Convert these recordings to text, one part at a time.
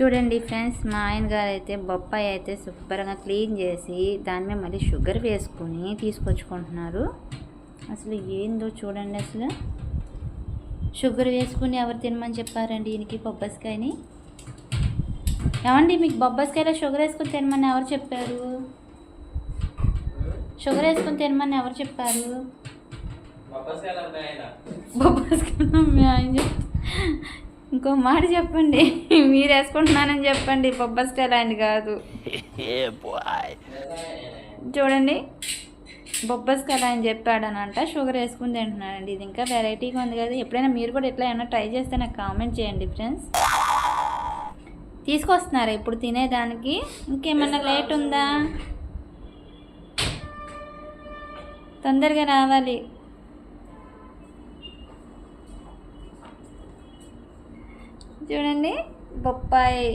చూడండి ఫ్రెండ్స్, మా ఆయన గారు అయితే బొప్పాయి అయితే శుభ్రంగా క్లీన్ చేసి దాని మీద మళ్ళీ షుగర్ వేసుకొని తీసుకొచ్చుకుంటున్నారు. అసలు ఏందో చూడండి, అసలు షుగర్ వేసుకుని ఎవరు తినమని చెప్పారండి ఈయనకి బొబ్బస్కాయని? ఏమండి, మీకు బొబ్బస్కాయలో షుగర్ వేసుకుని తినమని ఎవరు చెప్పారు? షుగర్ వేసుకుని తినమని ఎవరు చెప్పారు? బొబ్బస్కాయలు అమ్మే ఆయన ఇంకో మాట చెప్పండి, మీరు వేసుకుంటున్నానని చెప్పండి, బొబ్బస్కాయలు ఆయన కాదు. చూడండి, బొబ్బస్కాయలు ఆయన చెప్పాడనంట షుగర్ వేసుకుని తింటున్నానండి. ఇది ఇంకా వెరైటీగా ఉంది కదా. ఎప్పుడైనా మీరు కూడా ఎట్లా ఏమైనా ట్రై చేస్తే నాకు కామెంట్ చేయండి ఫ్రెండ్స్. తీసుకొస్తున్నారా ఇప్పుడు తినేదానికి? ఇంకేమన్నా లేట్ ఉందా? తొందరగా రావాలి. చూడండి బొప్పాయి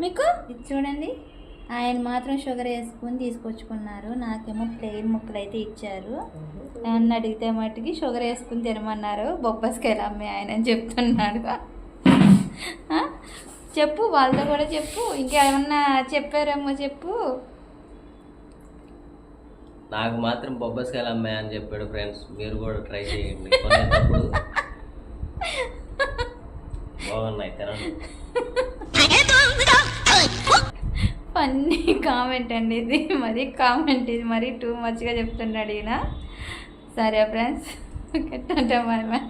మీకు ఇది చూడండి. ఆయన మాత్రం షుగర్ వేసుకుని తీసుకొచ్చుకున్నారు. నాకేమో ప్లెయిన్ ముక్కలు అయితే ఇచ్చారు. నన్ను అడిగితే మట్టుకి షుగర్ వేసుకుని తినమన్నారు. బొబ్బస్కాయలు అమ్మే ఆయన అని చెప్తున్నాడు. చెప్పు, వాళ్ళతో కూడా చెప్పు. ఇంకేమన్నా చెప్పారేమో చెప్పు. నాకు మాత్రం బొబ్బస్కాయలు అమ్మాయి అని చెప్పాడు ఫ్రెండ్స్. మీరు కూడా ట్రై చేయండి, కొనేటప్పుడు బాగున్నాయి తినండి. ఫన్నీ కామెంట్ అండి ఇది, మరీ కామెంట్ ఇది మరీ టూ మచ్గా చెప్తున్నాడు ఈయన. సరే ఫ్రెండ్స్, బాయ్ బాయ్.